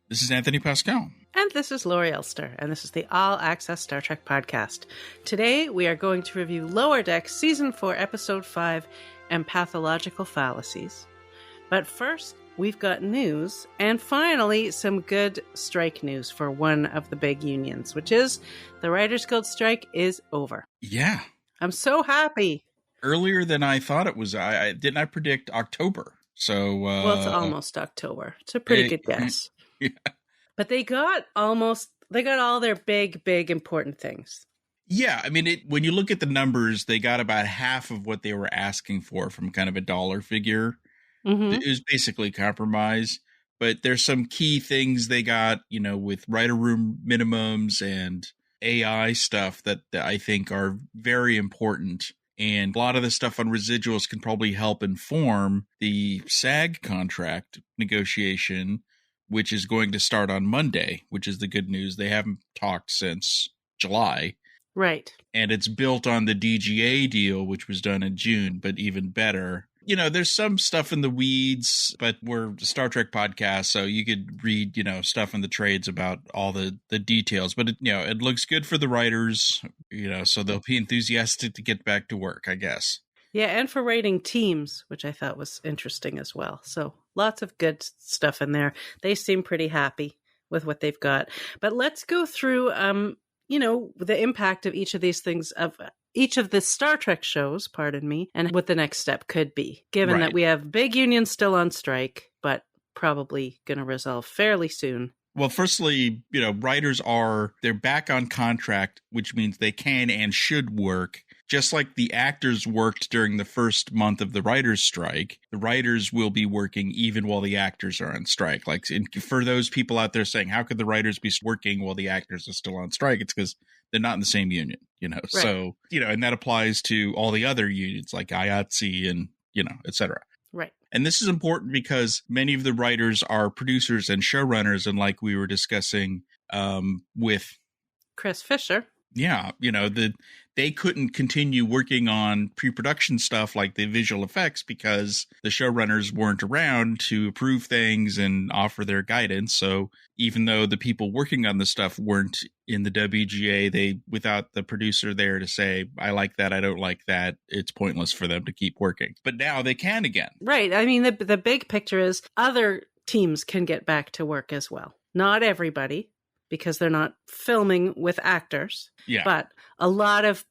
This is Anthony Pascal. And this is Laurie Elster, and this is the All Access Star Trek podcast. Today, we are going to review Lower Deck Season 4, Episode 5, Empathalogical Fallacies. But first, we've got news, and finally, some good strike news for one of the big unions, which is the Writers Guild strike is over. Yeah. I'm so happy. Earlier than I thought it was. I didn't I predict October? So well, it's almost October. It's a pretty good guess. Yeah. But they got all their big, important things. Yeah, I mean, when you look at the numbers, they got about half of what they were asking for from kind of a dollar figure. Mm-hmm. It was basically compromise. But there's some key things they got, with writer room minimums and AI stuff that I think are very important. And a lot of the stuff on residuals can probably help inform the SAG contract negotiation, which is going to start on Monday, which is the good news. They haven't talked since July. Right. And it's built on the DGA deal, which was done in June, but even better. There's some stuff in the weeds, but we're a Star Trek podcast, so you could read, stuff in the trades about all the details. But, it looks good for the writers, so they'll be enthusiastic to get back to work, I guess. Yeah, and for writing teams, which I thought was interesting as well. So lots of good stuff in there. They seem pretty happy with what they've got. But let's go through, the impact of each of these things, of each of the Star Trek shows, and what the next step could be, given that we have big unions still on strike, but probably going to resolve fairly soon. Well, firstly, writers they're back on contract, which means they can and should work. Just like the actors worked during the first month of the writers' strike, the writers will be working even while the actors are on strike. For those people out there saying, how could the writers be working while the actors are still on strike? It's because they're not in the same union, Right. So, and that applies to all the other unions like IATSE and, et cetera. Right. And this is important because many of the writers are producers and showrunners. And like we were discussing with Chris Fisher. Yeah, they couldn't continue working on pre-production stuff like the visual effects because the showrunners weren't around to approve things and offer their guidance. So even though the people working on the stuff weren't in the WGA, without the producer there to say, I like that, I don't like that, it's pointless for them to keep working. But now they can again. Right. I mean, the big picture is other teams can get back to work as well. Not everybody, because they're not filming with actors. Yeah. But a lot of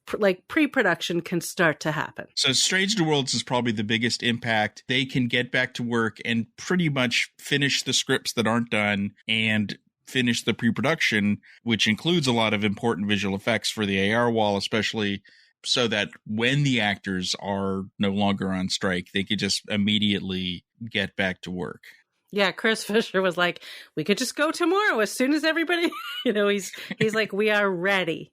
pre-production can start to happen. So Strange New Worlds is probably the biggest impact. They can get back to work and pretty much finish the scripts that aren't done and finish the pre-production, which includes a lot of important visual effects for the AR wall, especially so that when the actors are no longer on strike, they could just immediately get back to work. Yeah, Chris Fisher was like, we could just go tomorrow as soon as everybody, he's like, we are ready.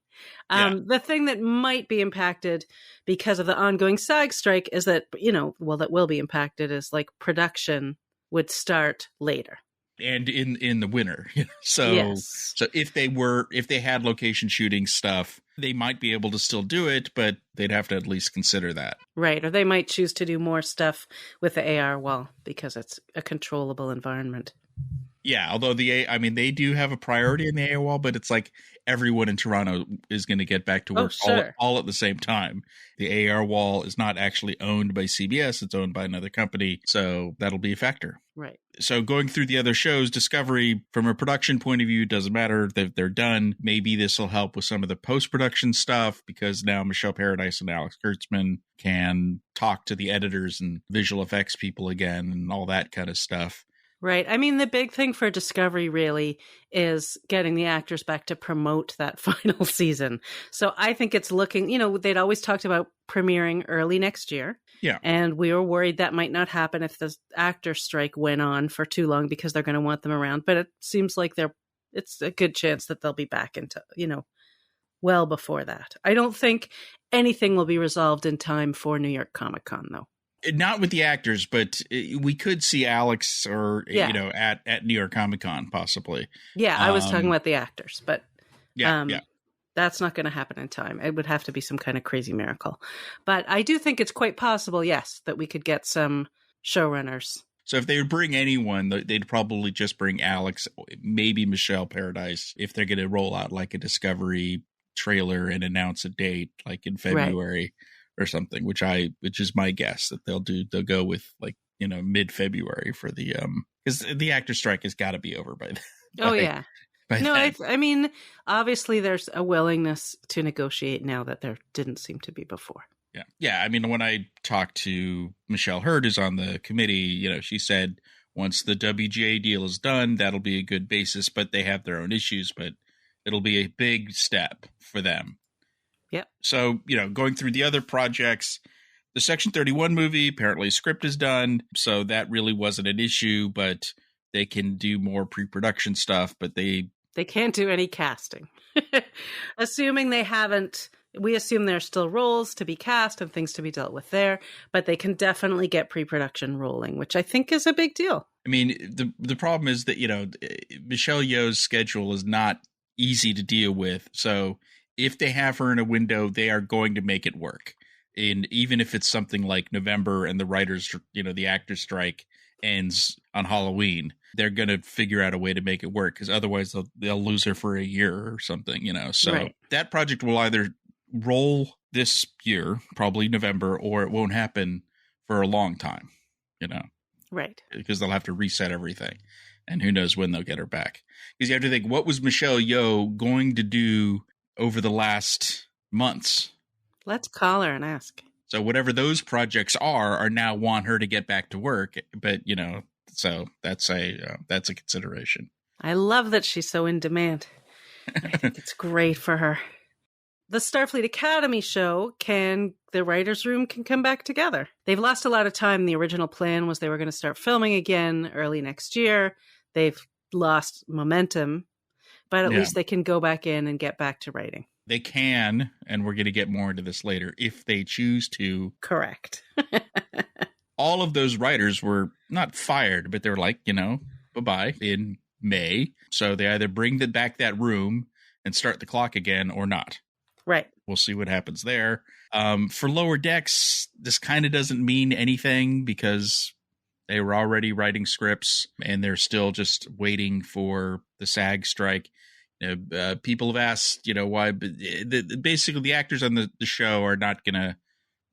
The thing that might be impacted because of the ongoing SAG strike is that, that will be impacted is production would start later. And in the winter. So, yes. So if they had location shooting stuff, they might be able to still do it, but they'd have to at least consider that. Right. Or they might choose to do more stuff with the AR wall because it's a controllable environment. Yeah, although they do have a priority in the AR wall, but it's like everyone in Toronto is going to get back to work all at the same time. The AR wall is not actually owned by CBS. It's owned by another company. So that'll be a factor. Right. So going through the other shows, Discovery, from a production point of view, doesn't matter. They're done. Maybe this will help with some of the post-production stuff because now Michelle Paradise and Alex Kurtzman can talk to the editors and visual effects people again and all that kind of stuff. Right. I mean, the big thing for Discovery really is getting the actors back to promote that final season. So I think it's looking, they'd always talked about premiering early next year. Yeah. And we were worried that might not happen if the actor strike went on for too long because they're going to want them around. But it seems like it's a good chance that they'll be back into, well before that. I don't think anything will be resolved in time for New York Comic Con, though. Not with the actors, but we could see Alex at New York Comic Con possibly. Yeah, I was talking about the actors, but yeah. That's not going to happen in time. It would have to be some kind of crazy miracle. But I do think it's quite possible, yes, that we could get some showrunners So if they would bring anyone, they'd probably just bring Alex, maybe Michelle Paradise, if they're going to roll out like a Discovery trailer and announce a date like in February or something, which is my guess that they'll go with like, mid-February for the, because the actor strike has got to be over by then. Oh, yeah. No, I mean, obviously there's a willingness to negotiate now that there didn't seem to be before. Yeah. Yeah. I mean, when I talked to Michelle Hurd, who's on the committee, she said once the WGA deal is done, that'll be a good basis, but they have their own issues, but it'll be a big step for them. Yep. So, going through the other projects, the Section 31 movie, apparently script is done. So that really wasn't an issue, but they can do more pre-production stuff, but they can't do any casting. Assuming they haven't, we assume there's still roles to be cast and things to be dealt with there, but they can definitely get pre-production rolling, which I think is a big deal. I mean, the problem is that, Michelle Yeoh's schedule is not easy to deal with. So if they have her in a window, they are going to make it work. And even if it's something like November and the writers, the actor strike ends on Halloween, they're going to figure out a way to make it work, because otherwise they'll lose her for a year or something, So that project will either roll this year, probably November, or it won't happen for a long time, Right. Because they'll have to reset everything. And who knows when they'll get her back. Because you have to think, what was Michelle Yeoh going to do over the last months? Let's call her and ask. So whatever those projects are now want her to get back to work. But, so that's a consideration. I love that she's so in demand. I think it's great for her. The Starfleet Academy show, the writer's room can come back together. They've lost a lot of time. The original plan was they were going to start filming again early next year. They've lost momentum, but at least they can go back in and get back to writing. They can, and we're going to get more into this later, if they choose to. Correct. All of those writers were not fired, but they're like, bye-bye in May. So they either bring back that room and start the clock again or not. Right. We'll see what happens there. For Lower Decks, this kind of doesn't mean anything because they were already writing scripts and they're still just waiting for the SAG strike. People have asked, why, but basically the actors on the show are not going to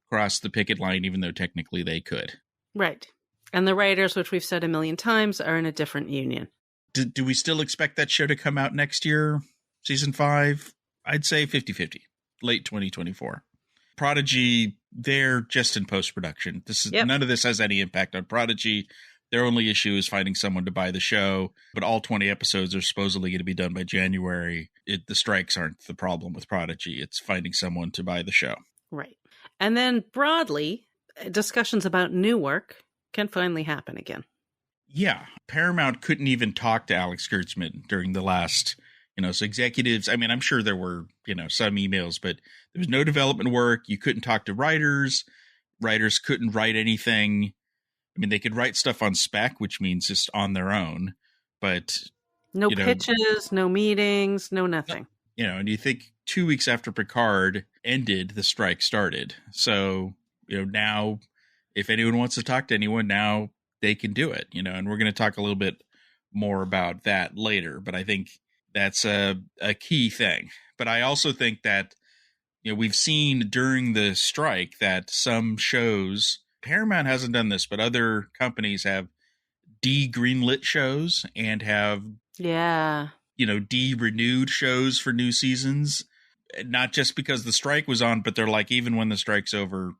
cross the picket line, even though technically they could. Right. And the writers, which we've said a million times, are in a different union. Do we still expect that show to come out next year? Season 5? I'd say 50-50, late 2024. Prodigy, they're just in post-production. None of this has any impact on Prodigy. Their only issue is finding someone to buy the show, but all 20 episodes are supposedly going to be done by January. The strikes aren't the problem with Prodigy. It's finding someone to buy the show. Right. And then broadly, discussions about new work can finally happen again. Yeah. Paramount couldn't even talk to Alex Kurtzman during the last, so executives, I mean, I'm sure there were, some emails, but there was no development work. You couldn't talk to writers. Writers couldn't write anything. I mean, they could write stuff on spec, which means just on their own, but no pitches, no meetings, no nothing. And you think 2 weeks after Picard ended, the strike started. So, now if anyone wants to talk to anyone, now they can do it, and we're going to talk a little bit more about that later. But I think that's a key thing. But I also think that, we've seen during the strike that some shows, Paramount hasn't done this, but other companies have de-greenlit shows and have, de-renewed shows for new seasons. Not just because the strike was on, but they're like, even when the strike's over,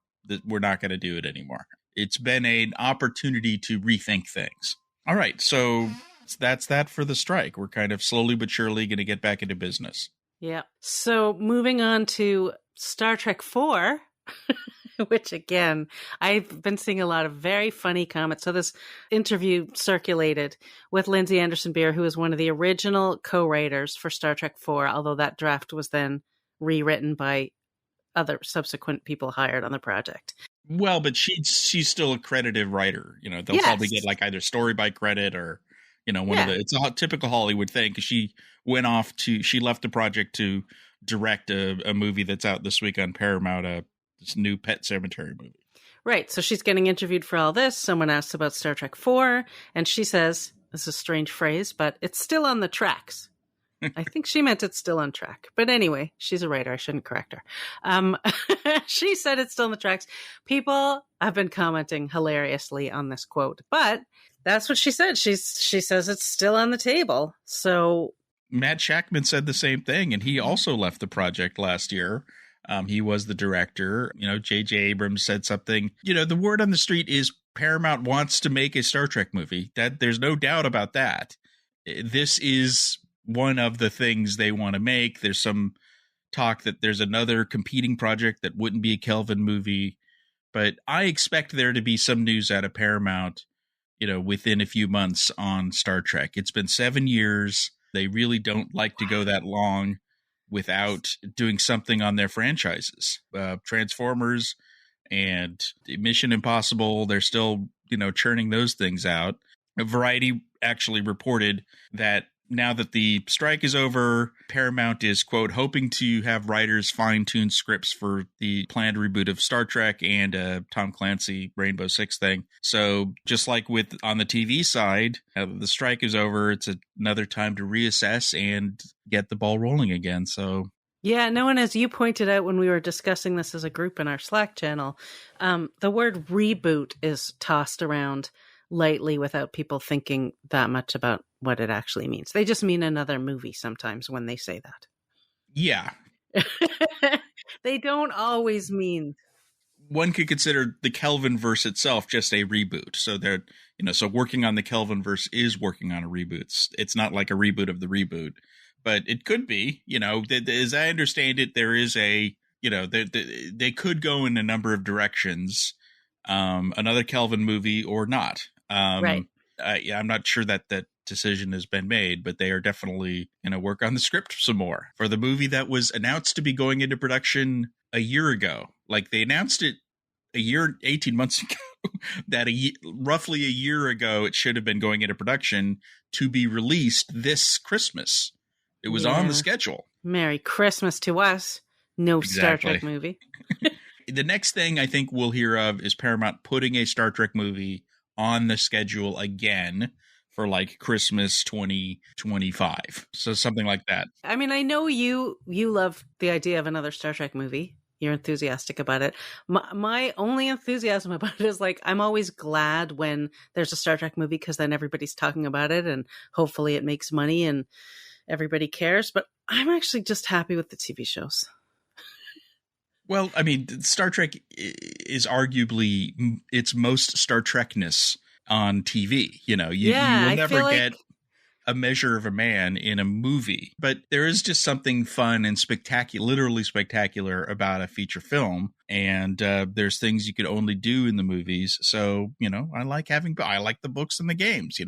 we're not going to do it anymore. It's been an opportunity to rethink things. All right, so that's that for the strike. We're kind of slowly but surely going to get back into business. Yeah. So moving on to Star Trek 4, which again, I've been seeing a lot of very funny comments. So this interview circulated with Lindsay Anderson Beer, who is one of the original co-writers for Star Trek 4, although that draft was then rewritten by other subsequent people hired on the project. Well, but she's still a credited writer. They'll probably get like either story by credit or, one of the, it's a typical Hollywood thing because she left the project to direct a movie that's out this week on Paramount, this new Pet Sematary movie. Right. So she's getting interviewed for all this. Someone asks about Star Trek 4, and she says, this is a strange phrase, but it's still on the tracks. I think she meant it's still on track. But anyway, she's a writer. I shouldn't correct her. She said it's still on the tracks. People have been commenting hilariously on this quote, but that's what she said. She says it's still on the table. So Matt Shackman said the same thing, and he also left the project last year. He was the director. J.J. Abrams said something. The word on the street is Paramount wants to make a Star Trek movie. That there's no doubt about that. This is one of the things they want to make. There's some talk that there's another competing project that wouldn't be a Kelvin movie, but I expect there to be some news out of Paramount, within a few months on Star Trek. It's been 7 years. They really don't like to go that long without doing something on their franchises. Transformers and Mission Impossible, they're still, churning those things out. Variety actually reported that now that the strike is over, Paramount is, quote, hoping to have writers fine-tune scripts for the planned reboot of Star Trek and Tom Clancy Rainbow Six thing. So just like with on the TV side, the strike is over. It's another time to reassess and get the ball rolling again. So yeah, no, and as you pointed out when we were discussing this as a group in our Slack channel, the word reboot is tossed around lightly without people thinking that much about what it actually means. They just mean another movie sometimes when they say that. Yeah. They don't always mean. One could consider the Kelvinverse itself just a reboot. So they're, so working on the Kelvinverse is working on a reboot. It's not like a reboot of the reboot, but it could be, as I understand it, there is a, they could go in a number of directions, another Kelvin movie or not. Right. I'm not sure that decision has been made, but they are definitely going to work on the script some more for the movie that was announced to be going into production a year ago. Like they announced it 18 months ago, that roughly a year ago, it should have been going into production to be released this Christmas. It was on the schedule. Merry Christmas to us. No Exactly. Star Trek movie. The next thing I think we'll hear of is Paramount putting a Star Trek movie on the schedule again for like Christmas 2025. So something like that. I mean, I know you love the idea of another Star Trek movie. You're enthusiastic about it. My only enthusiasm about it is like, I'm always glad when there's a Star Trek movie because then everybody's talking about it and hopefully it makes money and everybody cares. But I'm actually just happy with the TV shows. Well, I mean, Star Trek is arguably its most Star Trekness on TV. You will never get a measure of a man in a movie, but there is just something fun and literally spectacular about a feature film. And there's things you could only do in the movies. So, I like the books and the games,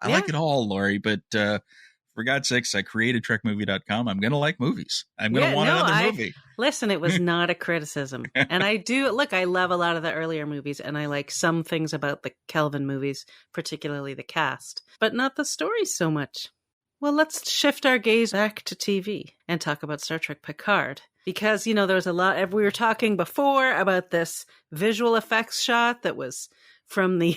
I like it all, Laurie, but for God's sakes, I created TrekMovie.com. I'm going to like movies. I'm going to want another movie. Listen, it was not a criticism. And I love a lot of the earlier movies, and I like some things about the Kelvin movies, particularly the cast, but not the story so much. Well, let's shift our gaze back to TV and talk about Star Trek Picard. Because, there was a lot, we were talking before about this visual effects shot that was from the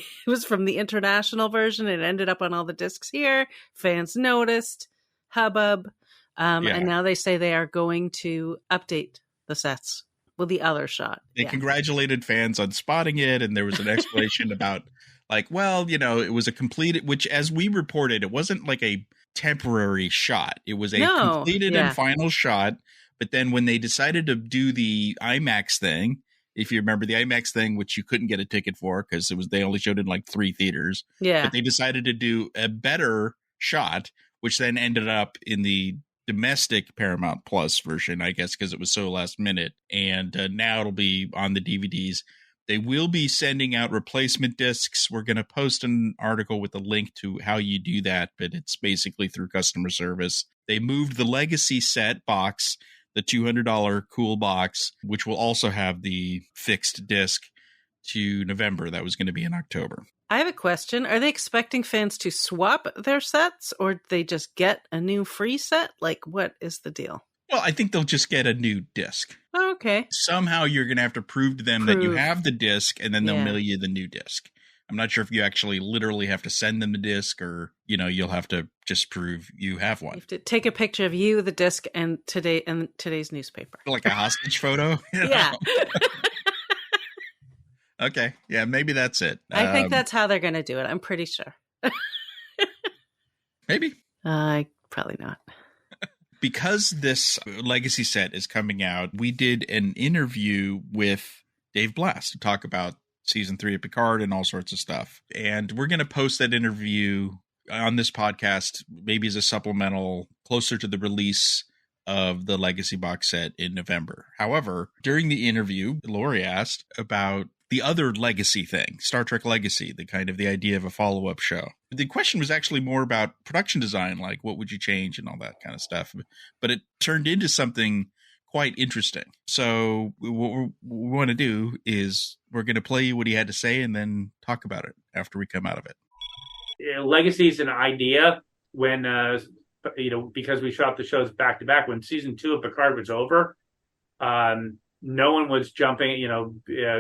international version. It ended up on all the discs here. Fans noticed, hubbub. And now they say they are going to update the sets with the other shot. They congratulated fans on spotting it. And there was an explanation about it was a completed, which as we reported, it wasn't like a temporary shot. It was a completed and final shot. But then when they decided to do the IMAX thing, if you remember the IMAX thing, which you couldn't get a ticket for because they only showed it in like 3 theaters. Yeah. But they decided to do a better shot, which then ended up in the domestic Paramount Plus version, I guess, because it was so last minute. And now it'll be on the DVDs. They will be sending out replacement discs. We're going to post an article with a link to how you do that, but it's basically through customer service. They moved the legacy set box, the $200 cool box, which will also have the fixed disc, to November. That was going to be in October. I have a question. Are they expecting fans to swap their sets, or do they just get a new free set? Like, what is the deal? Well, I think they'll just get a new disc. Oh, okay. Somehow you're going to have to prove to them that you have the disc, and then they'll mail you the new disc. I'm not sure if you actually literally have to send them the disc, or, you'll have to just prove you have one. You have to take a picture of you, the disc, and today's newspaper. Like a hostage photo? Yeah. Okay. Yeah, maybe that's it. I think that's how they're going to do it. I'm pretty sure. Maybe. Probably not. Because this Legacy set is coming out, we did an interview with Dave Blass to talk about season 3 of Picard and all sorts of stuff. And we're going to post that interview on this podcast, maybe as a supplemental closer to the release of the Legacy box set in November. However, during the interview, Laurie asked about the other Legacy thing, Star Trek Legacy, the idea of a follow-up show. The question was actually more about production design, like what would you change and all that kind of stuff. But it turned into something quite interesting. So what we want to do is we're going to play you what he had to say and then talk about it after we come out of it. Legacy is an idea when, because we shot the shows back to back, when season 2 of Picard was over, no one was jumping,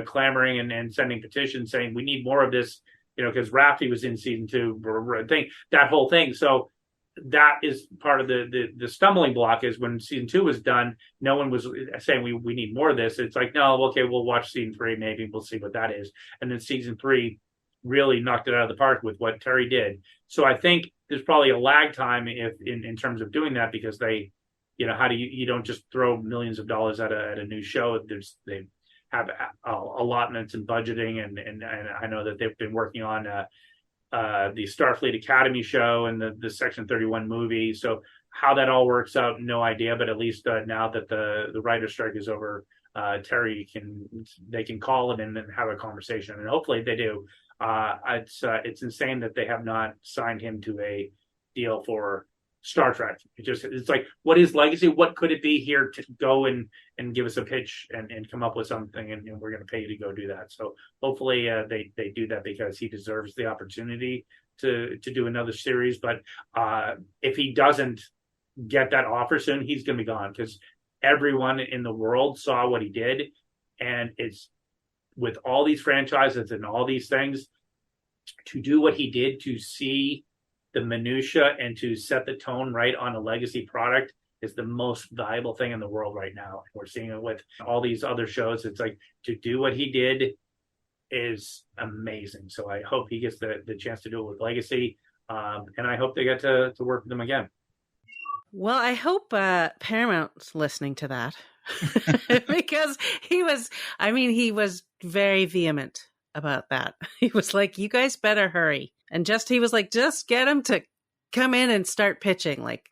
clamoring and sending petitions saying we need more of this, because Raffi was in season 2, that whole thing. So that is part of the stumbling block, is when season 2 was done, no one was saying we need more of this. It's like, no, okay, we'll watch season 3, maybe we'll see what that is. And then season 3 really knocked it out of the park with what Terry did. So I think there's probably a lag time in terms of doing that, because they, how do you don't just throw millions of dollars at a new show. They have allotments and budgeting, and I know that they've been working on the Starfleet Academy show and the Section 31 movie. So how that all works out, no idea. But at least now that the writer's strike is over, Terry can call it and then have a conversation, and hopefully they do. It's insane that they have not signed him to a deal for Star Trek. It's like, what is Legacy? What could it be? Here to go and give us a pitch and come up with something, and we're going to pay you to go do that. So hopefully they do that, because he deserves the opportunity to do another series. But if he doesn't get that offer soon, he's going to be gone, because everyone in the world saw what he did, and it's with all these franchises and all these things, to do what he did, to see the minutia and to set the tone right on a Legacy product is the most valuable thing in the world right now. We're seeing it with all these other shows. It's like, to do what he did is amazing. So I hope he gets the chance to do it with Legacy. And I hope they get to work with them again. Well, I hope Paramount's listening to that, because he was very vehement about that. He was like, you guys better hurry. And he was like, just get him to come in and start pitching. Like,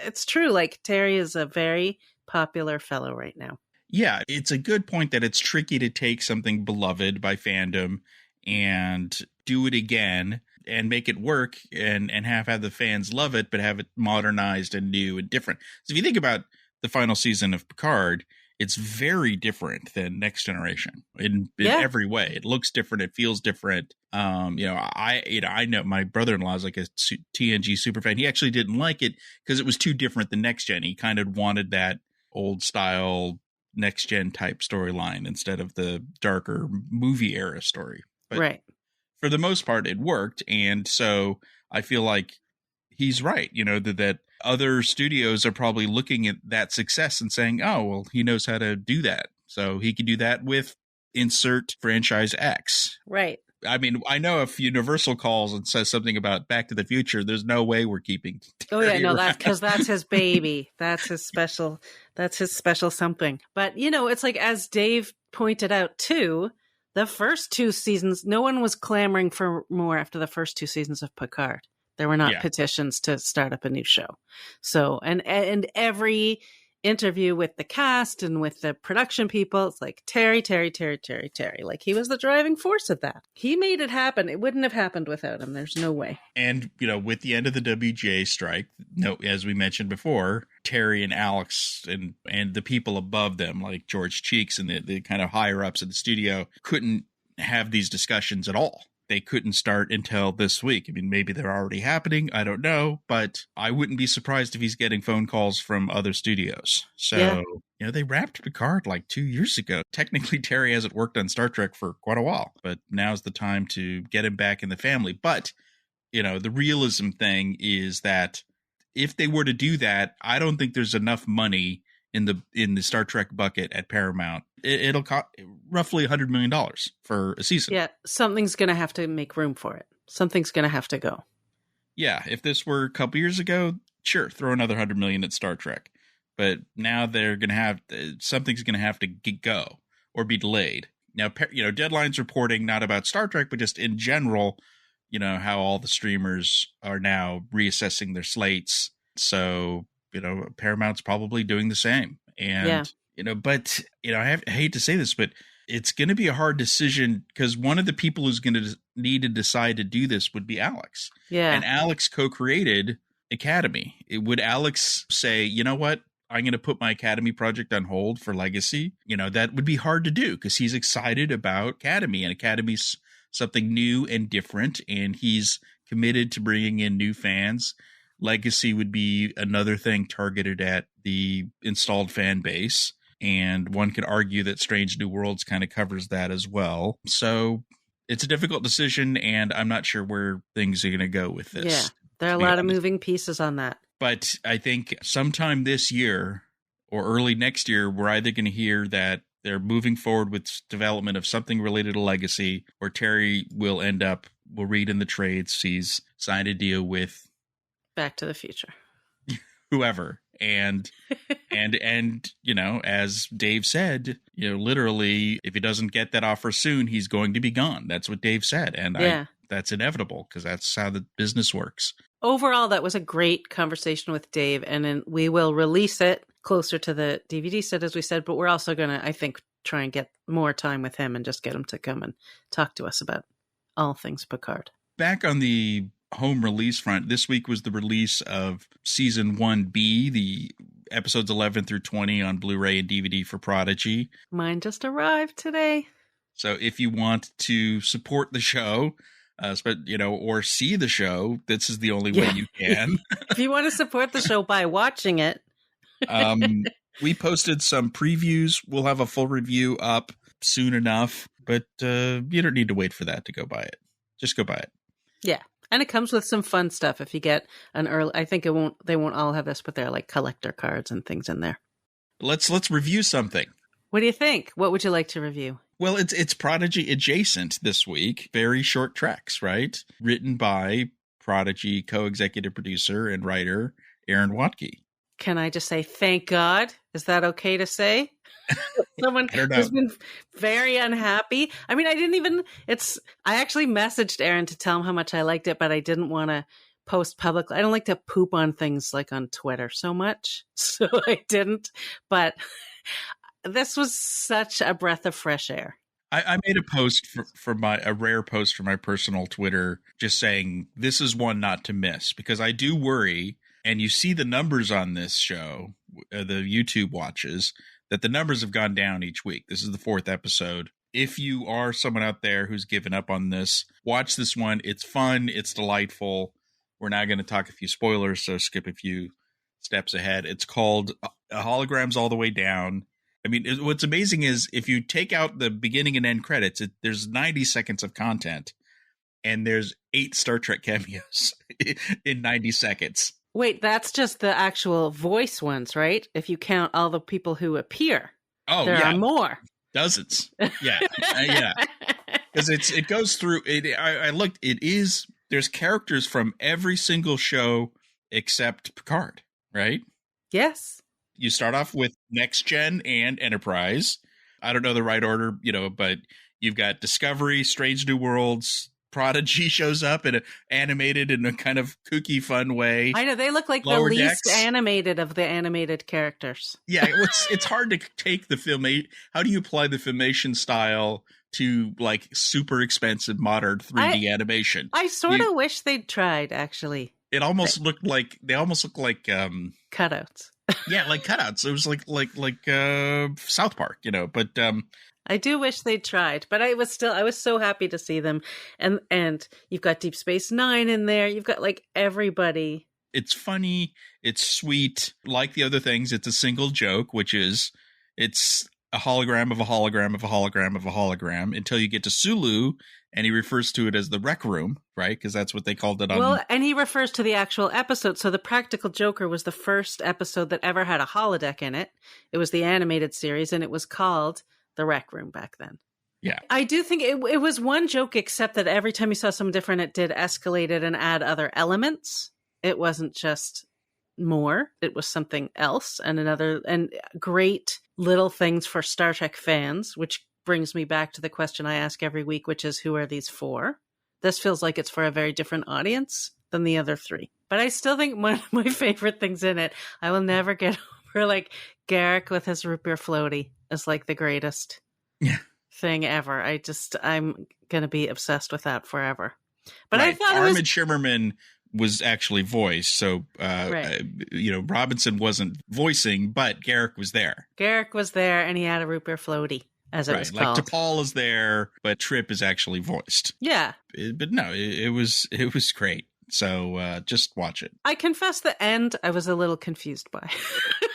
it's true. Like, Terry is a very popular fellow right now. Yeah, it's a good point that it's tricky to take something beloved by fandom and do it again and make it work and have the fans love it, but have it modernized and new and different. So if you think about the final season of Picard, it's very different than Next Generation in every way. It looks different. It feels different. I know my brother-in-law is like a TNG super fan. He actually didn't like it because it was too different than Next Gen. He kind of wanted that old style Next Gen type storyline instead of the darker movie era story. But right. For the most part, it worked. And so I feel like he's right, that other studios are probably looking at that success and saying, oh, well, he knows how to do that. So he could do that with insert franchise X. Right. I mean, I know if Universal calls and says something about Back to the Future, there's no way we're keeping Terry. Oh, yeah, no, that's because that's his baby. That's his special something. But, it's like, as Dave pointed out, too, the first 2 seasons, no one was clamoring for more after the first 2 seasons of Picard. There were not petitions to start up a new show. So, and every interview with the cast and with the production people, it's like Terry. Like, he was the driving force of that. He made it happen. It wouldn't have happened without him. There's no way. And, with the end of the WGA strike, as we mentioned before, Terry and Alex and the people above them, like George Cheeks and the kind of higher ups at the studio, couldn't have these discussions at all. they couldn't start until this week. I mean, maybe they're already happening. I don't know, but I wouldn't be surprised if he's getting phone calls from other studios. So, they wrapped Picard like 2 years ago. Technically, Terry hasn't worked on Star Trek for quite a while, but now's the time to get him back in the family. But, the realism thing is that if they were to do that, I don't think there's enough money in the Star Trek bucket at Paramount. It'll cost roughly $100 million for a season. Yeah, something's going to have to make room for it. Something's going to have to go. Yeah, if this were a couple years ago, sure, throw another $100 million at Star Trek. But now they're going to have something's going to have to go or be delayed. Now, Deadline's reporting not about Star Trek, but just in general, how all the streamers are now reassessing their slates. So, Paramount's probably doing the same. And, but, I hate to say this, but it's going to be a hard decision because one of the people who's going to need to decide to do this would be Alex. Yeah. And Alex co-created Academy. Would Alex say, you know what? I'm going to put my Academy project on hold for Legacy. That would be hard to do because he's excited about Academy, and Academy's something new and different, and he's committed to bringing in new fans. Legacy would be another thing targeted at the installed fan base. And one could argue that Strange New Worlds kind of covers that as well. So it's a difficult decision, and I'm not sure where things are going to go with this. Yeah, there are a lot of moving pieces on that. But I think sometime this year or early next year, we're either going to hear that they're moving forward with development of something related to Legacy, or Terry will read in the trades, he's signed a deal with Back to the Future, whoever. And as Dave said, literally, if he doesn't get that offer soon, he's going to be gone. That's what Dave said. And that's inevitable because that's how the business works. Overall, that was a great conversation with Dave, and then we will release it closer to the DVD set, as we said, but we're also going to, I think, try and get more time with him and just get him to come and talk to us about all things Picard. Back on the home release front, this week was the release of Season 1B, the episodes 11 through 20 on Blu-ray and DVD for Prodigy. Mine just arrived today. So if you want to support the show, or see the show, this is the only way you can. If you want to support the show by watching it. We posted some previews. We'll have a full review up soon enough, but you don't need to wait for that to go buy it. Just go buy it. Yeah. And it comes with some fun stuff. If you get an early, I think they won't all have this, but they're like collector cards and things in there. Let's review something. What do you think? What would you like to review? Well, it's Prodigy adjacent this week. Very short treks, right? Written by Prodigy co-executive producer and writer Aaron Waltke. Can I just say thank God? Is that okay to say? Someone who's been very unhappy. I mean, I actually messaged Aaron to tell him how much I liked it, but I didn't want to post publicly. I don't like to poop on things like on Twitter so much, so I didn't. But this was such a breath of fresh air. I made a post a rare post for my personal Twitter, just saying this is one not to miss, because I do worry, and you see the numbers on this show, the YouTube watches, that the numbers have gone down each week. This is the 4th episode. If you are someone out there who's given up on this, watch this one. It's fun. It's delightful. We're now going to talk a few spoilers, so skip a few steps ahead. It's called Holograms All the Way Down. I mean, what's amazing is if you take out the beginning and end credits, there's 90 seconds of content, and there's 8 Star Trek cameos in 90 seconds. Wait, that's just the actual voice ones, right? If you count all the people who appear. Oh, there are more. Dozens. Yeah. Yeah. Because it goes through it. I looked, there's characters from every single show except Picard, right? Yes. You start off with Next Gen and Enterprise. I don't know the right order, but you've got Discovery, Strange New Worlds, Prodigy shows up animated in a kind of kooky, fun way. I know, they look like Lower the least Decks. Animated of the animated characters. Yeah, it's hard to take the how do you apply the Filmation style to like super expensive modern 3D animation? I sort of wish they'd tried, actually. It almost looked like cutouts. Yeah, like cutouts. It was like South Park, but I do wish they'd tried, but I was so happy to see them. And you've got Deep Space Nine in there. You've got like everybody. It's funny. It's sweet. Like the other things, it's a single joke, which is it's a hologram of a hologram of a hologram of a hologram until you get to Sulu, and he refers to it as the Rec Room, right? Because that's what they called it on. Well, and he refers to the actual episode. So the Practical Joker was the first episode that ever had a holodeck in it. It was the animated series, and it was called the Rec Room back then. Yeah. I do think it was one joke, except that every time you saw something different, it did escalate it and add other elements. It wasn't just more. It was something else and great little things for Star Trek fans, which brings me back to the question I ask every week, which is, who are these for? This feels like it's for a very different audience than the other three. But I still think one of my favorite things in it, I will never get over, like Garrick with his root beer floaty is like the greatest thing ever. I'm going to be obsessed with that forever. But right. I thought Armid Shimmerman was actually voiced. So, Robinson wasn't voicing, but Garrick was there. Garrick was there, and he had a root beer floaty, as it was called. Like T'Pol is there, but Trip is actually voiced. Yeah. But no, it was great. So just watch it. I confess the end I was a little confused by.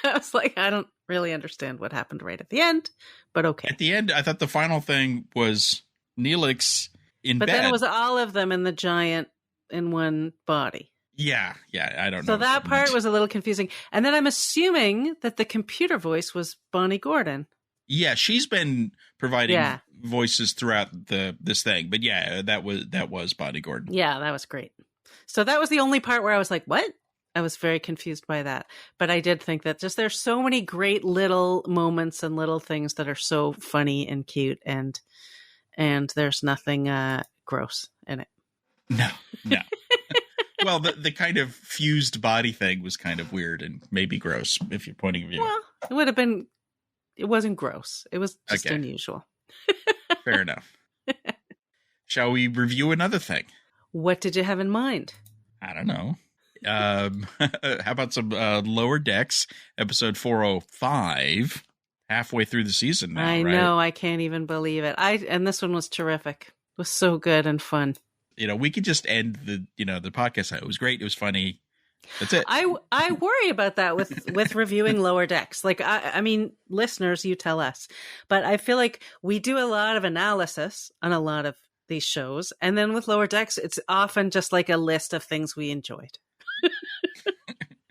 I was like, I don't really understand what happened right at the end, but okay. At the end, I thought the final thing was Neelix in bed. But then it was all of them in the giant in one body. Yeah, I don't know. So that part was a little confusing. And then I'm assuming that the computer voice was Bonnie Gordon. Yeah, she's been providing voices throughout this thing. But yeah, that was Bonnie Gordon. Yeah, that was great. So that was the only part where I was like, what? I was very confused by that. But I did think that just there's so many great little moments and little things that are so funny and cute, and there's nothing gross in it. No. Well, the kind of fused body thing was kind of weird and maybe gross if you're pointing of view. Well, it wasn't gross. It was just unusual. Fair enough. Shall we review another thing? What did you have in mind? I don't know. How about some Lower Decks, episode 405, halfway through the season now, I right? know, I can't even believe it. And this one was terrific. It was so good and fun. We could just end the podcast. It was great. It was funny. That's it. I worry about that with reviewing Lower Decks. Like, I mean, listeners, you tell us. But I feel like we do a lot of analysis on a lot of these shows. And then with Lower Decks, it's often just like a list of things we enjoyed.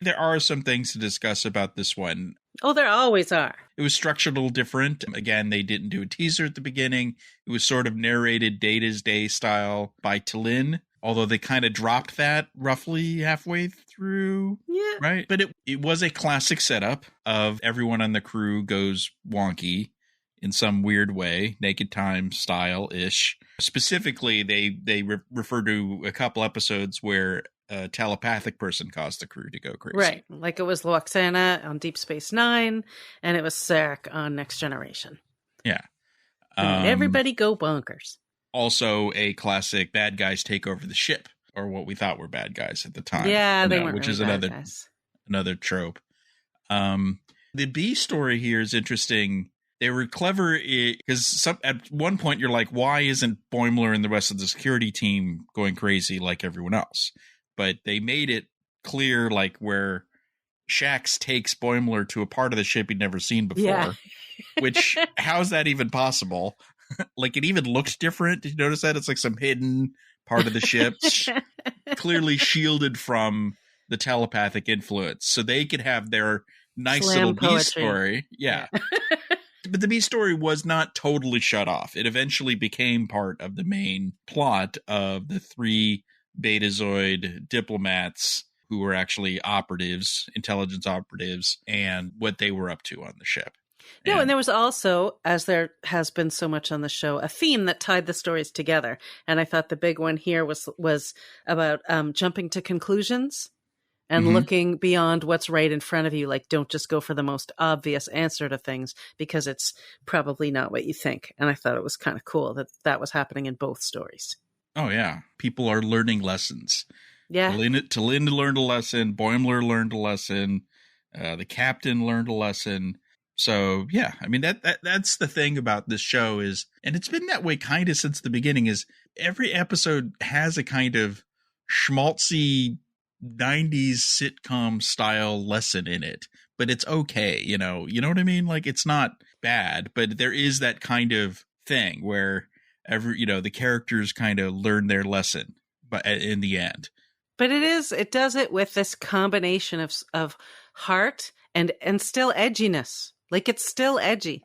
There are some things to discuss about this one. Oh, there always are. It was structured a little different. Again, they didn't do a teaser at the beginning. It was sort of narrated Data's Day style by T'Lyn, although they kind of dropped that roughly halfway through. Yeah. Right? But it was a classic setup of everyone on the crew goes wonky in some weird way, Naked Time style-ish. Specifically, they refer to a couple episodes where a telepathic person caused the crew to go crazy. Right. Like it was Loxana on Deep Space Nine, and it was Sarek on Next Generation. Yeah. Everybody go bonkers. Also a classic bad guys take over the ship, or what we thought were bad guys at the time. Yeah, they weren't which really is bad guys. another trope. The B story here is interesting. They were clever because at one point you're like, why isn't Boimler and the rest of the security team going crazy like everyone else? But they made it clear, like where Shax takes Boimler to a part of the ship he'd never seen before. Yeah. Which, how is that even possible? Like, it even looks different. Did you notice that? It's like some hidden part of the ship, clearly shielded from the telepathic influence. So they could have their nice Slam little poetry. B story. Yeah. But the B story was not totally shut off. It eventually became part of the main plot of the three Betazoid diplomats who were actually operatives, intelligence operatives, and what they were up to on the ship. No, and there was also, as there has been so much on the show, a theme that tied the stories together. And I thought the big one here was about jumping to conclusions and looking beyond what's right in front of you. Like, don't just go for the most obvious answer to things because it's probably not what you think. And I thought it was kind of cool that was happening in both stories. Oh, yeah. People are learning lessons. Yeah. T'Lyn learned a lesson. Boimler learned a lesson. The captain learned a lesson. So yeah, I mean that's the thing about this show is, and it's been that way kind of since the beginning, is every episode has a kind of schmaltzy 90s sitcom style lesson in it, but it's okay, you know what I mean? Like, it's not bad, but there is that kind of thing where the characters kind of learn their lesson, but in the end. But it does it with this combination of heart and still edginess. Like, it's still edgy.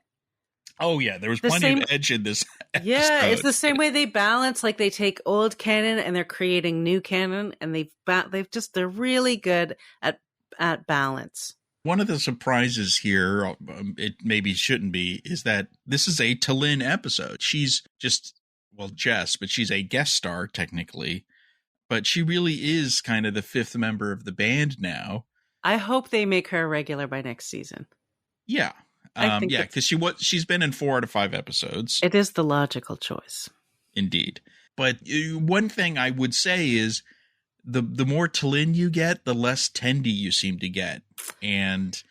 Oh yeah, there was plenty of edge in this episode. Yeah, it's the same way they balance. Like, they take old canon and they're creating new canon, and they're really good at balance. One of the surprises here, it maybe shouldn't be, is that this is a T'Lyn episode. She's but she's a guest star technically, but she really is kind of the fifth member of the band now. I hope they make her a regular by next season. Yeah. Because she's been in 4 out of 5 episodes. It is the logical choice. Indeed. But one thing I would say is the more T'Lyn you get, the less Tendi you seem to get. And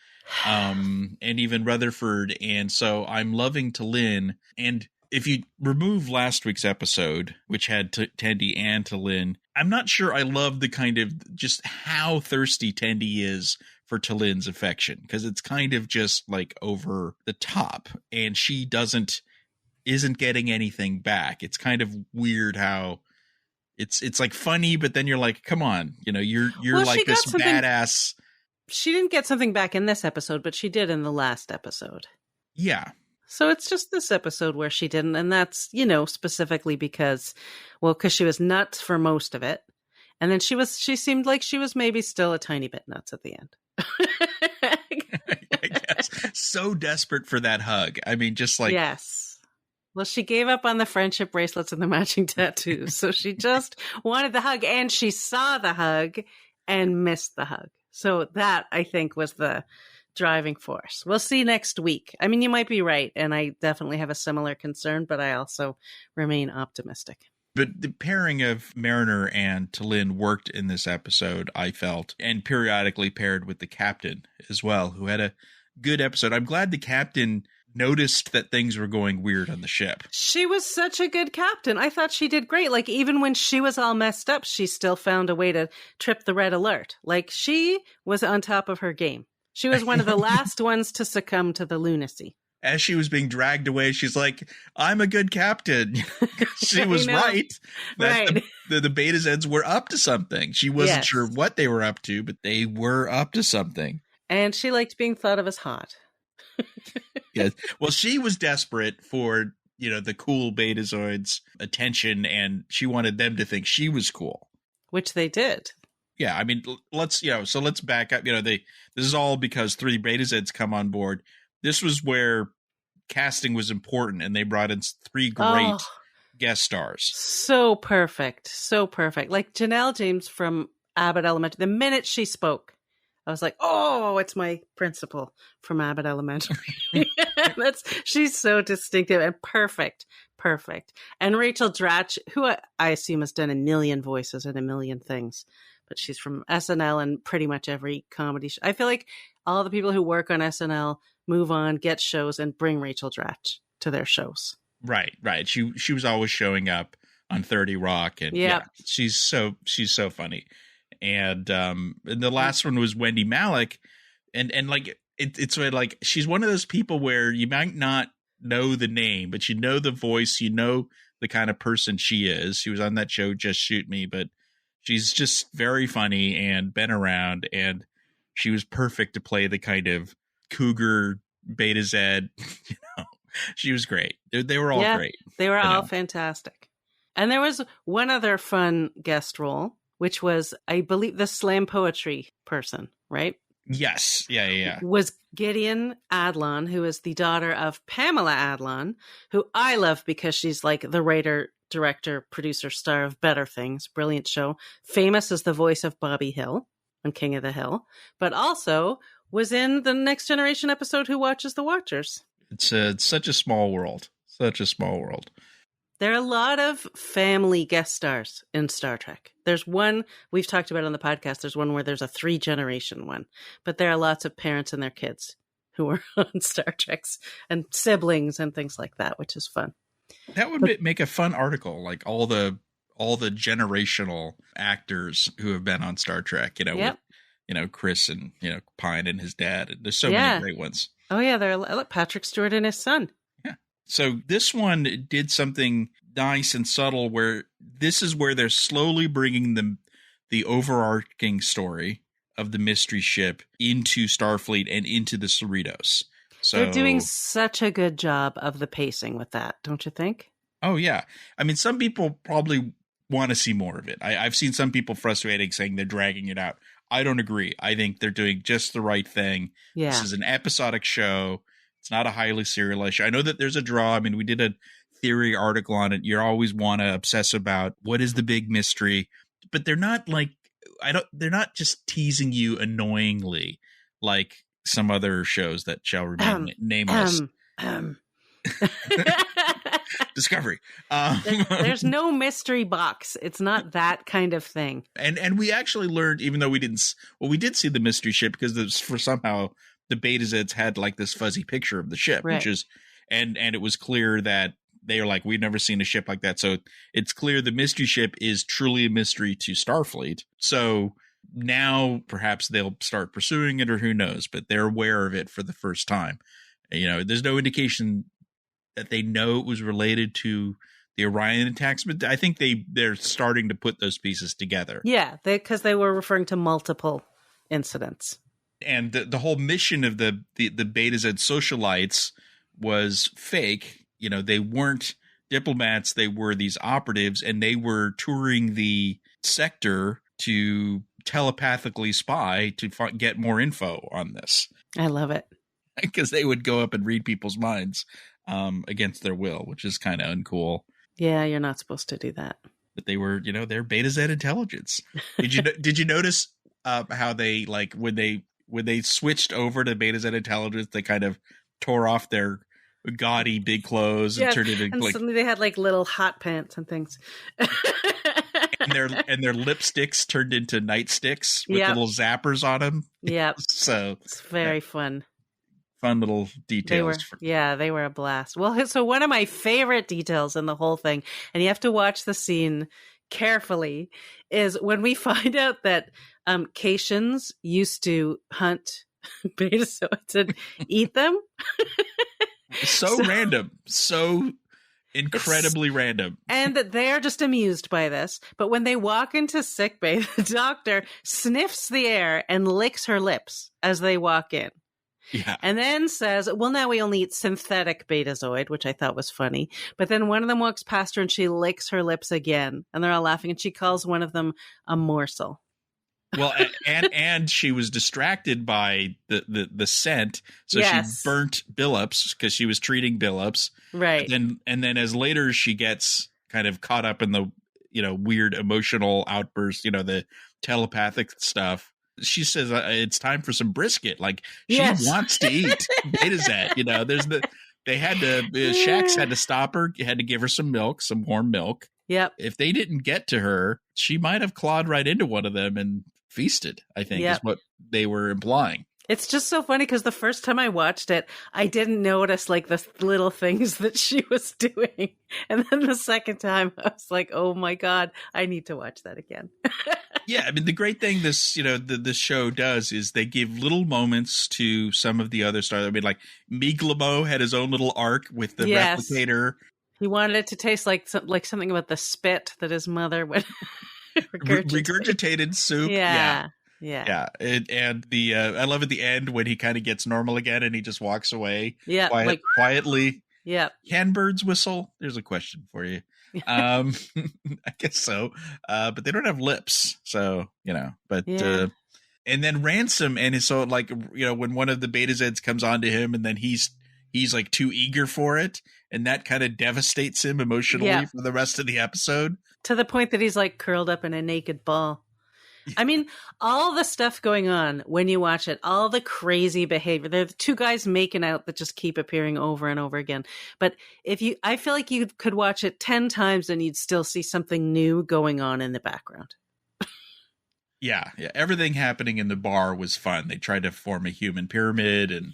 even Rutherford. And so I'm loving T'Lyn. And if you remove last week's episode, which had Tendi and T'Lyn, I'm not sure I love the kind of just how thirsty Tendi is for T'Lyn's affection, because it's kind of just like over the top, and she isn't getting anything back. It's kind of weird how it's like funny, but then you're like, come on, you're like this badass. She didn't get something back in this episode, but she did in the last episode. Yeah. So it's just this episode where she didn't, and that's, specifically because she was nuts for most of it. And then she seemed like she was maybe still a tiny bit nuts at the end. I guess. So desperate for that hug. I mean, just like... Yes. Well, she gave up on the friendship bracelets and the matching tattoos. So she just wanted the hug, and she saw the hug and missed the hug. So that, I think, was the driving force. We'll see next week. I mean, you might be right, and I definitely have a similar concern, but I also remain optimistic. But the pairing of Mariner and T'Lyn worked in this episode, I felt, and periodically paired with the captain as well, who had a good episode. I'm glad the captain noticed that things were going weird on the ship. She was such a good captain. I thought she did great. Like, even when she was all messed up, she still found a way to trip the red alert. Like, she was on top of her game. She was one of the last ones to succumb to the lunacy. As she was being dragged away, she's like, I'm a good captain. She was right. Right. The Beta Zeds were up to something. She wasn't sure what they were up to, but they were up to something. And she liked being thought of as hot. Yes. Well, she was desperate for, the cool Betazoids' attention, and she wanted them to think she was cool. Which they did. Yeah, I mean, let's back up. This is all because 3 Beta-Zeds come on board. This was where casting was important, and they brought in 3 great guest stars. So perfect. So perfect. Like Janelle James from Abbott Elementary. The minute she spoke, I was like, oh, it's my principal from Abbott Elementary. She's so distinctive and perfect. Perfect. And Rachel Dratch, who I assume has done a million voices and a million things, but she's from SNL and pretty much every comedy show. I feel like all the people who work on SNL move on, get shows, and bring Rachel Dratch to their shows. Right. She was always showing up on 30 Rock, and she's so funny. And the last one was Wendy Malick, and like it's like she's one of those people where you might not know the name, but you know the voice, you know the kind of person she is. She was on that show Just Shoot Me, but she's just very funny and been around, and she was perfect to play the kind of cougar Beta Z. She was great. They were all great. They were all fantastic. And there was one other fun guest role, which was, I believe, the slam poetry person, right? Yes. Yeah. Was Gideon Adlon, who is the daughter of Pamela Adlon, who I love because she's like the writer, director, producer, star of Better Things. Brilliant show. Famous as the voice of Bobby Hill on King of the Hill, but also was in the Next Generation episode Who Watches the Watchers. It's such a small world. Such a small world. There are a lot of family guest stars in Star Trek. There's one we've talked about on the podcast. There's one where there's a 3-generation one, but there are lots of parents and their kids who were on Star Trek's and siblings and things like that, which is fun. That would make a fun article, like all the generational actors who have been on Star Trek, with, Chris and, Pine and his dad. There's so many great ones. Oh, yeah. Patrick Stewart and his son. Yeah. So this one did something nice and subtle where this is where they're slowly bringing the overarching story of the mystery ship into Starfleet and into the Cerritos. So they're doing such a good job of the pacing with that, don't you think? Oh, yeah. I mean, some people probably want to see more of it. I've seen some people frustrating saying they're dragging it out. I don't agree. I think they're doing just the right thing. Yeah. This is an episodic show. It's not a highly serialized show. I know that there's a draw. I mean, we did a theory article on it. You always want to obsess about what is the big mystery, but they're not like, they're not just teasing you annoyingly like some other shows that shall remain nameless. Discovery. There's no mystery box. It's not that kind of thing. And we actually learned, even though we did see the mystery ship because for somehow the Beta Zeds had like this fuzzy picture of the ship, right. Which is, and it was clear that they are like, we've never seen a ship like that. So it's clear the mystery ship is truly a mystery to Starfleet. So now perhaps they'll start pursuing it, or who knows, but they're aware of it for the first time. There's no indication that they know it was related to the Orion attacks, but I think they're starting to put those pieces together. Yeah, because they were referring to multiple incidents. And the whole mission of the Beta Z socialites was fake. They weren't diplomats. They were these operatives, and they were touring the sector to telepathically spy to get more info on this. I love it. Because they would go up and read people's minds against their will, which is kind of uncool. Yeah, you're not supposed to do that. But they were, they're Beta Z intelligence. Did you notice how they, like, when they switched over to Beta Z intelligence, they kind of tore off their gaudy big clothes and turned it into, and like, suddenly they had like little hot pants and things. and their lipsticks turned into nightsticks with little zappers on them. Yep. So it's very fun. Fun little details. They were a blast. Well, so one of my favorite details in the whole thing, and you have to watch the scene carefully, is when we find out that Caitians used to hunt betazoids and eat them. So random. So incredibly random. And that they're just amused by this. But when they walk into sickbay, the doctor sniffs the air and licks her lips as they walk in. Yeah. And then says, well, now we only eat synthetic betazoid, which I thought was funny. But then one of them walks past her and she licks her lips again. And they're all laughing. And she calls one of them a morsel. Well, and she was distracted by the scent. So she burnt Billups because she was treating Billups. Right. And then as later she gets kind of caught up in the, weird emotional outburst, the telepathic stuff. She says it's time for some brisket. Like she wants to eat Beta Z. Shax had to stop her, had to give her some milk, some warm milk. Yep. If they didn't get to her, she might have clawed right into one of them and feasted, I think is what they were implying. It's just so funny because the first time I watched it, I didn't notice like the little things that she was doing. And then the second time I was like, oh my God, I need to watch that again. Yeah. I mean, the great thing this show does is they give little moments to some of the other stars. I mean, like Miglamo had his own little arc with the replicator. He wanted it to taste like something about the spit that his mother would regurgitated soup. Yeah. And the I love at the end when he kind of gets normal again and he just walks away. Yeah, quietly. Yeah. Can birds whistle? There's a question for you. I guess so. But they don't have lips, so But and then Ransom, and so like when one of the Beta Zeds comes onto him, and then he's like too eager for it, and that kind of devastates him emotionally for the rest of the episode. To the point that he's like curled up in a naked ball. I mean, all the stuff going on when you watch it, all the crazy behavior. There are the two guys making out that just keep appearing over and over again. But I feel like you could watch it 10 times and you'd still see something new going on in the background. Yeah. Everything happening in the bar was fun. They tried to form a human pyramid, and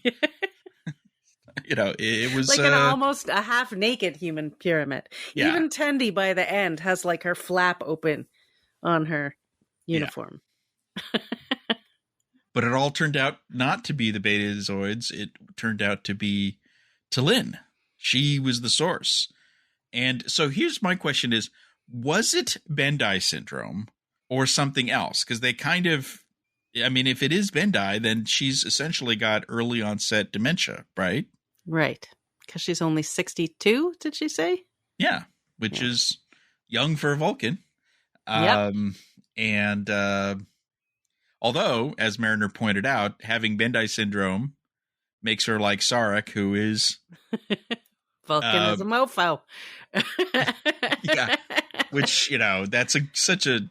It was like an almost a half naked human pyramid. Yeah. Even Tendi by the end has like her flap open on her uniform. Yeah. But it all turned out not to be the Betazoids. It turned out to be T'Lyn. She was the source. And so here's my question is, was it Bendai syndrome or something else? Because they kind of, if it is Bendai, then she's essentially got early onset dementia, right? Right. Because she's only 62, did she say? Yeah, which is young for a Vulcan. Yep. And although, as Mariner pointed out, having Bendai syndrome makes her like Sarek, who is... Vulcan is a mofo. Yeah, which, that's such a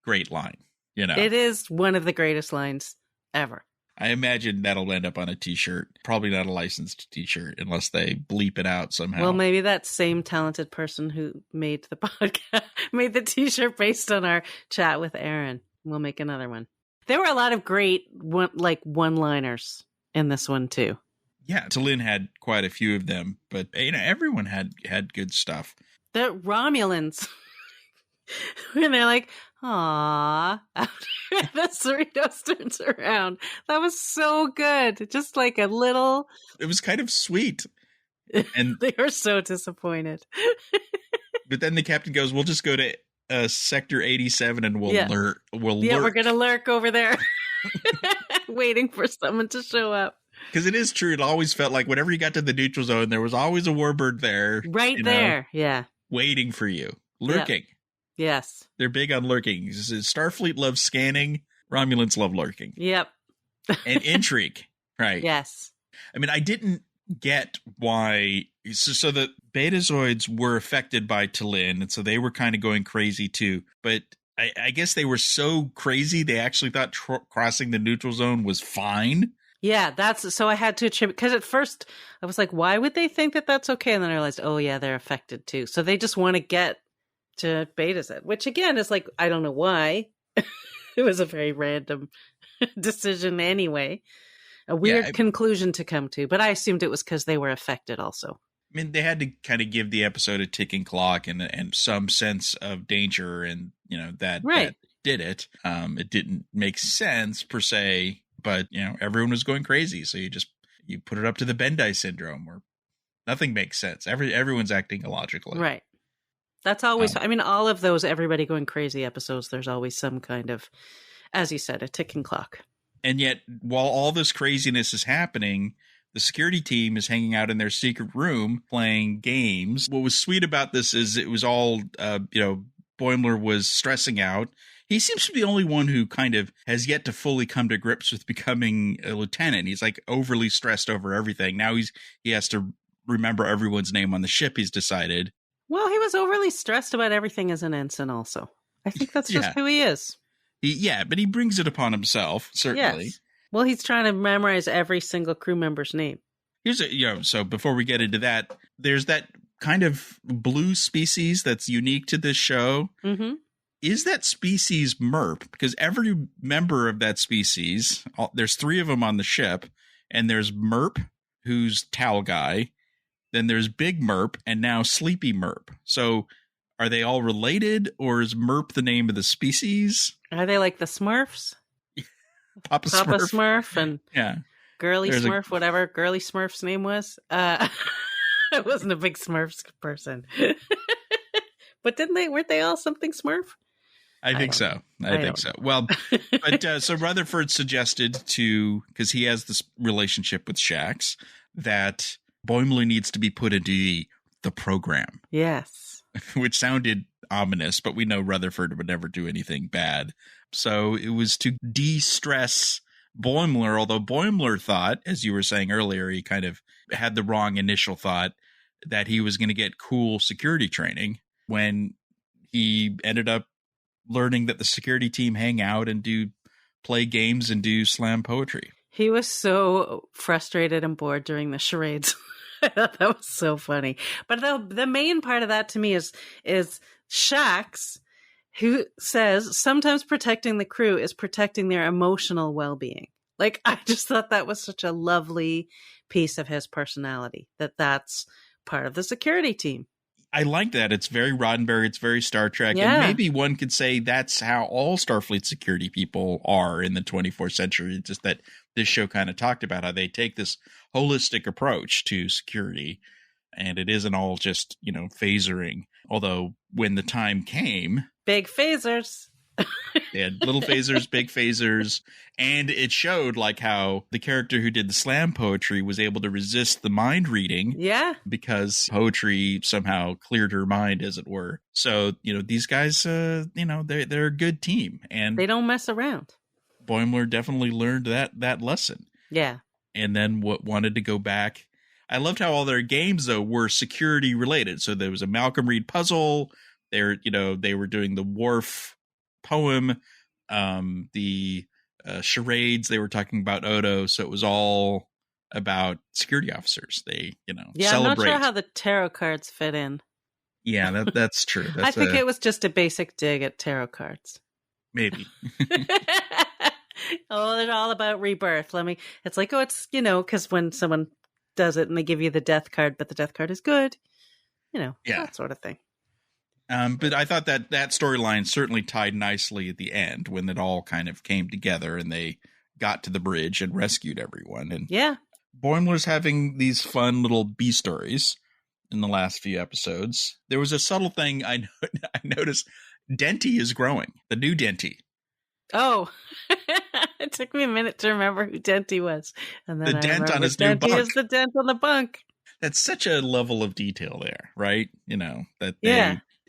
great line, It is one of the greatest lines ever. I imagine that'll end up on a t-shirt. Probably not a licensed t-shirt unless they bleep it out somehow. Well, maybe that same talented person who made the podcast, made the t-shirt based on our chat with Aaron. We'll make another one. There were a lot of great one-liners in this one too. Yeah, T'Lyn had quite a few of them, but everyone had good stuff. The Romulans, when they're like, "Aw," after the Cerritos turns around, that was so good. Just like a little. It was kind of sweet, and they were so disappointed. But then the captain goes, "We'll just go to Sector 87 and we'll lurk. Yeah, we're gonna lurk over there, waiting for someone to show up." Because it is true. It always felt like whenever you got to the neutral zone, there was always a warbird there. Right there. Yeah. Waiting for you. Lurking. Yep. Yes. They're big on lurking. Starfleet loves scanning. Romulans love lurking. Yep. And intrigue. Right. Yes. I didn't get why. So the Betazoids were affected by T'Lyn, and so they were kind of going crazy too. But I guess they were so crazy, they actually thought crossing the neutral zone was fine. Yeah, so I had to attribute, because at first I was like, why would they think that that's okay? And then I realized, oh yeah, they're affected too. So they just want to get to Betazed, which again is like, I don't know why. It was a very random decision anyway. A weird conclusion to come to, but I assumed it was because they were affected also. They had to kind of give the episode a ticking clock and some sense of danger, and that did it. It didn't make sense per se. But, everyone was going crazy. So you put it up to the Bendai syndrome where nothing makes sense. Everyone's acting illogically. Right. That's always, all of those everybody going crazy episodes, there's always some kind of, as you said, a ticking clock. And yet, while all this craziness is happening, the security team is hanging out in their secret room playing games. What was sweet about this is it was all, Boimler was stressing out. He seems to be the only one who kind of has yet to fully come to grips with becoming a lieutenant. He's like overly stressed over everything. Now he has to remember everyone's name on the ship, he's decided. Well, he was overly stressed about everything as an ensign also. I think that's just who he is. But he brings it upon himself, certainly. Yes. Well, he's trying to memorize every single crew member's name. Here's so before we get into that, there's that kind of blue species that's unique to this show. Mm-hmm. Is that species MERP? Because every member of that species, there's 3 of them on the ship, and there's MERP, who's Towel Guy, then there's Big MERP, and now Sleepy MERP. So are they all related, or is MERP the name of the species? Are they like the Smurfs? Papa Smurf and Girly There's Smurf, whatever Girly Smurf's name was. I wasn't a big Smurfs person. But weren't they all something Smurf? I think so. I think so. Well, but so Rutherford suggested because he has this relationship with Shax, that Boimler needs to be put into the program. Yes. Which sounded ominous, but we know Rutherford would never do anything bad. So it was to de-stress Boimler, although Boimler thought, as you were saying earlier, he kind of had the wrong initial thought that he was going to get cool security training when he ended up learning that the security team hang out and play games and do slam poetry. He was so frustrated and bored during the charades. I thought that was so funny. But the main part of that to me is Shax, who says sometimes protecting the crew is protecting their emotional well-being. Like, I just thought that was such a lovely piece of his personality, that's part of the security team. I like that. It's very Roddenberry. It's very Star Trek. Yeah. And maybe one could say that's how all Starfleet security people are in the 24th century. It's just that this show kind of talked about how they take this holistic approach to security. And it isn't all just, phasering. Although when the time came... Big phasers. They had little phasers, big phasers, and it showed like how the character who did the slam poetry was able to resist the mind reading. Yeah. Because poetry somehow cleared her mind, as it were. So, these guys, they're a good team. And they don't mess around. Boimler definitely learned that lesson. Yeah. And then wanted to go back. I loved how all their games, though, were security related. So there was a Malcolm Reed puzzle. They were doing the Worf poem, the charades. They were talking about Odo, so it was all about security officers. They celebrate. I'm not sure how the tarot cards fit in. Yeah, that's true. I think it was just a basic dig at tarot cards. Maybe. Oh, they're all about rebirth. It's like, because when someone does it and they give you the death card, but the death card is good, that sort of thing. But I thought that storyline certainly tied nicely at the end when it all kind of came together and they got to the bridge and rescued everyone. And yeah, Boimler's having these fun little B stories in the last few episodes. There was a subtle thing I noticed. Denty is growing. The new Denty. Oh, it took me a minute to remember who Denty was. And then the dent on his new Denty bunk. is the dent on the bunk. That's such a level of detail there, right?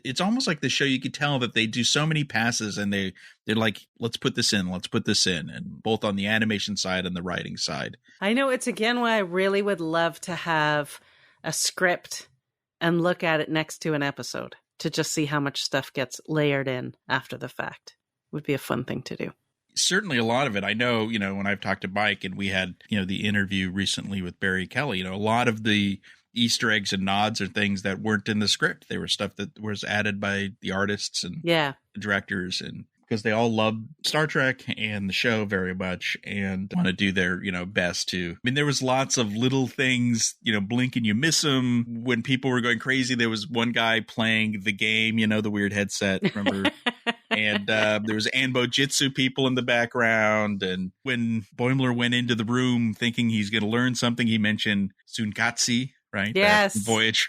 It's almost like the show, you could tell that they do so many passes and they're like, let's put this in, and both on the animation side and the writing side. I know, it's again why I really would love to have a script and look at it next to an episode to just see how much stuff gets layered in after the fact. Would be a fun thing to do. Certainly a lot of it. I know, when I've talked to Mike and we had, the interview recently with Barry Kelly, a lot of the Easter eggs and nods are things that weren't in the script. They were stuff that was added by the artists and the directors, and because they all love Star Trek and the show very much and want to do their, best to. I mean, there was lots of little things, blink and you miss them. When people were going crazy, there was one guy playing the game, the weird headset, remember? And there was Anbo Jitsu people in the background. And when Boimler went into the room thinking he's going to learn something, he mentioned Sunkatsi, right? Yes. That Voyage,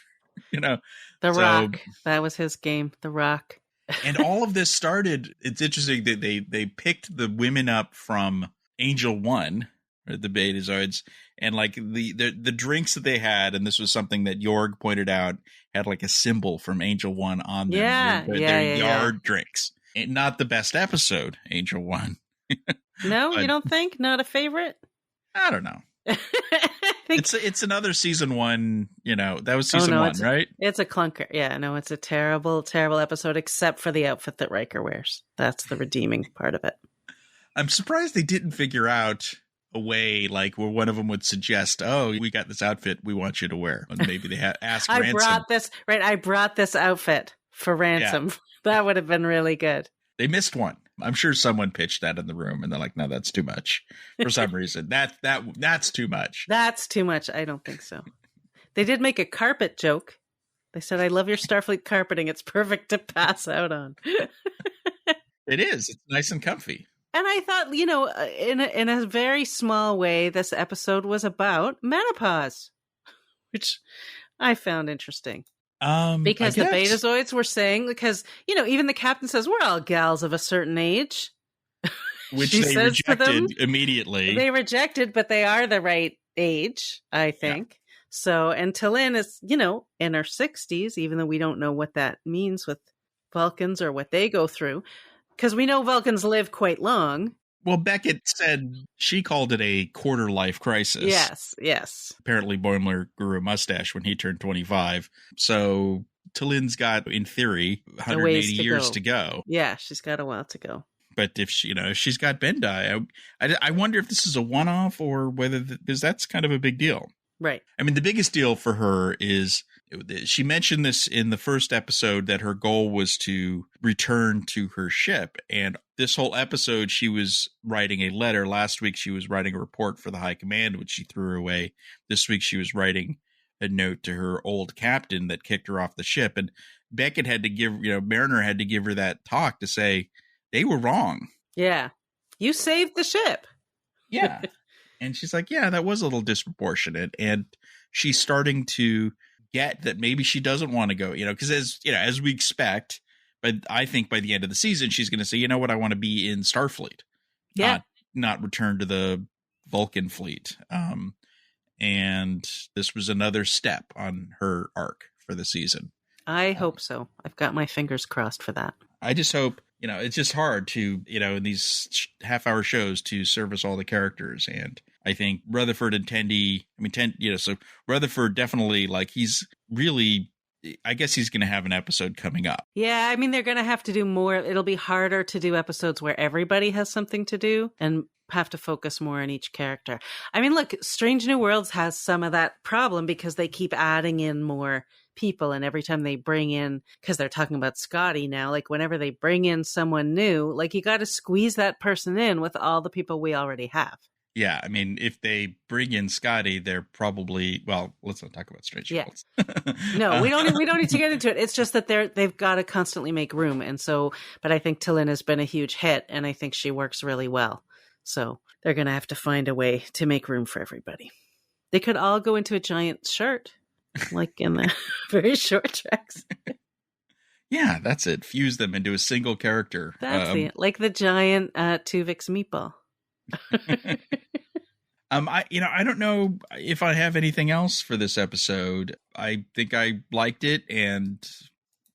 The Rock. That was his game, The Rock. And all of this started, it's interesting that they picked the women up from Angel One, or the Betazoids, and like the drinks that they had, and this was something that Jorg pointed out, had like a symbol from Angel One on them. Their yard drinks. And not the best episode, Angel One. No, you don't think? Not a favorite? I don't know. It's another season one, that was season one, right? It's a clunker. Yeah, no, it's a terrible, terrible episode, except for the outfit that Riker wears. That's the redeeming part of it. I'm surprised they didn't figure out a way, like where one of them would suggest, "Oh, we got this outfit we want you to wear." And maybe they ask Ransom. I brought this outfit for Ransom. Yeah. That would have been really good. They missed one. I'm sure someone pitched that in the room and they're like, no, that's too much for some reason. That's too much. That's too much. I don't think so. They did make a carpet joke. They said, I love your Starfleet carpeting. It's perfect to pass out on. It is. It's nice and comfy. And I thought, in a very small way, this episode was about menopause, which I found interesting. Because the Betazoids were saying, because, even the captain says, we're all gals of a certain age. Which they rejected immediately. They rejected, but they are the right age, I think. Yeah. So, and T'Lyn is, in her 60s, even though we don't know what that means with Vulcans or what they go through. Because we know Vulcans live quite long. Well, Beckett said she called it a quarter life crisis. Yes. Apparently, Boimler grew a mustache when he turned 25. So T'Lyn's got, in theory, 180 years to go. Yeah, she's got a while to go. But if she's got Bendai, I wonder if this is a one-off or whether because that's kind of a big deal. Right. I mean, the biggest deal for her is She mentioned this in the first episode that her goal was to return to her ship. And this whole episode, she was writing a letter. Last week, she was writing a report for the high command, which she threw away. This week, she was writing a note to her old captain that kicked her off the ship. And Beckett had to Mariner had to give her that talk to say they were wrong. Yeah. You saved the ship. Yeah. And she's like, yeah, that was a little disproportionate. And she's starting to get that maybe she doesn't want to go, because as we expect, but I think by the end of the season, she's going to say, you know what, I want to be in Starfleet. Yeah. Not return to the Vulcan fleet. And this was another step on her arc for the season. I hope so. I've got my fingers crossed for that. I just hope, it's just hard to, in these half-hour shows to service all the characters. And I think Rutherford and Tendi, so Rutherford definitely, he's really, I guess he's going to have an episode coming up. Yeah, they're going to have to do more. It'll be harder to do episodes where everybody has something to do and have to focus more on each character. Look, Strange New Worlds has some of that problem because they keep adding in more people, and every time they bring in, because they're talking about Scotty now, whenever they bring in someone new, you got to squeeze that person in with all the people we already have. Yeah, if they bring in Scotty, they're probably, well, let's not talk about Strange Worlds. No, we don't need to get into it. It's just that they've got to constantly make room. And so, but I think T'Lyn has been a huge hit, and I think she works really well. So they're going to have to find a way to make room for everybody. They could all go into a giant shirt, like in the very short tracks. Yeah, that's it. Fuse them into a single character. That's it. Like the giant Tuvix meatball. I don't know if I have anything else for this episode. I think I liked it, and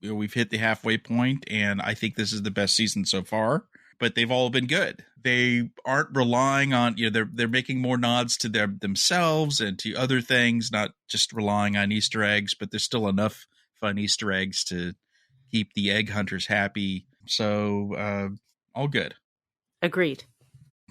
we've hit the halfway point, and I think this is the best season so far. But they've all been good. They aren't relying on, they're making more nods to themselves and to other things, not just relying on Easter eggs, but there's still enough fun Easter eggs to keep the egg hunters happy. So, all good. Agreed.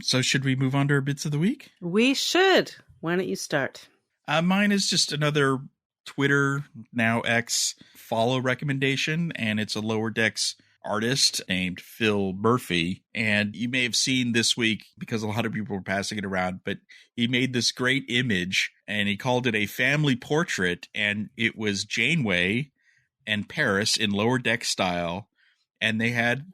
So should we move on to our bits of the week? We should. Why don't you start? Mine is just another Twitter, now X, follow recommendation, and it's a Lower Decks artist named Phil Murphy. And you may have seen this week, because a lot of people were passing it around, but he made this great image, and he called it a family portrait, and it was Janeway and Paris in Lower Deck style, and they had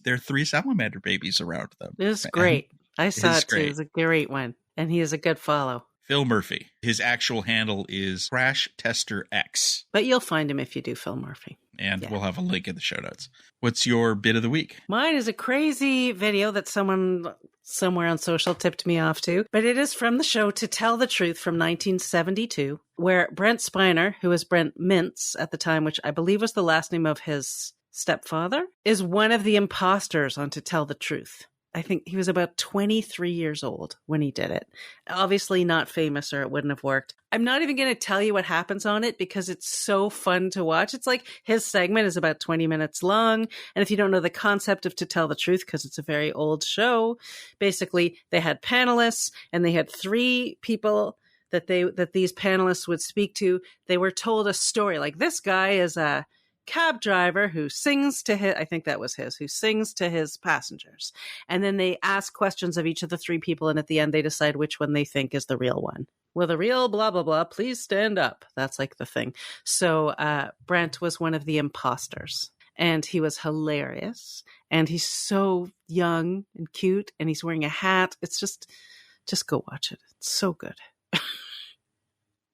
their three salamander babies around them. It was great. I saw it too. Great. It was a great one. And he is a good follow. Phil Murphy. His actual handle is Crash Tester X. But you'll find him if you do Phil Murphy. And we'll have a link in the show notes. What's your bit of the week? Mine is a crazy video that someone somewhere on social tipped me off to. But it is from the show To Tell the Truth from 1972, where Brent Spiner, who was Brent Mintz at the time, which I believe was the last name of his stepfather, is one of the imposters on To Tell the Truth. I think he was about 23 years old when he did it. Obviously not famous, or it wouldn't have worked. I'm not even going to tell you what happens on it because it's so fun to watch. It's like his segment is about 20 minutes long. And if you don't know the concept of To Tell the Truth, because it's a very old show, basically they had panelists and they had three people that these panelists would speak to. They were told a story. Like, this guy is a cab driver who sings to who sings to his passengers. And then they ask questions of each of the three people, and at the end they decide which one they think is the real one. Will the real blah blah blah please stand up? That's like the thing. So Brent was one of the imposters, and he was hilarious, and he's so young and cute, and he's wearing a hat. It's just go watch it. It's so good.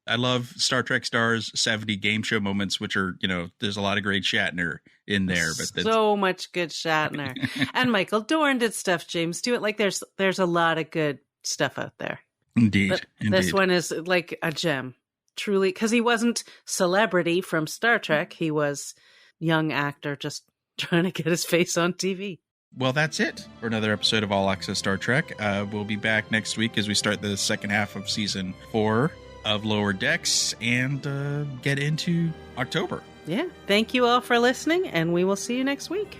I love Star Trek Stars 70 game show moments, which are, there's a lot of great Shatner in there. But so much good Shatner. And Michael Dorn did stuff, James Stewart. Like, there's a lot of good stuff out there. Indeed. But this one is like a gem, truly, because he wasn't celebrity from Star Trek. He was young actor just trying to get his face on TV. Well, that's it for another episode of All Access Star Trek. We'll be back next week as we start the second half of season 4 of Lower Decks and get into October. Yeah. Thank you all for listening, and we will see you next week.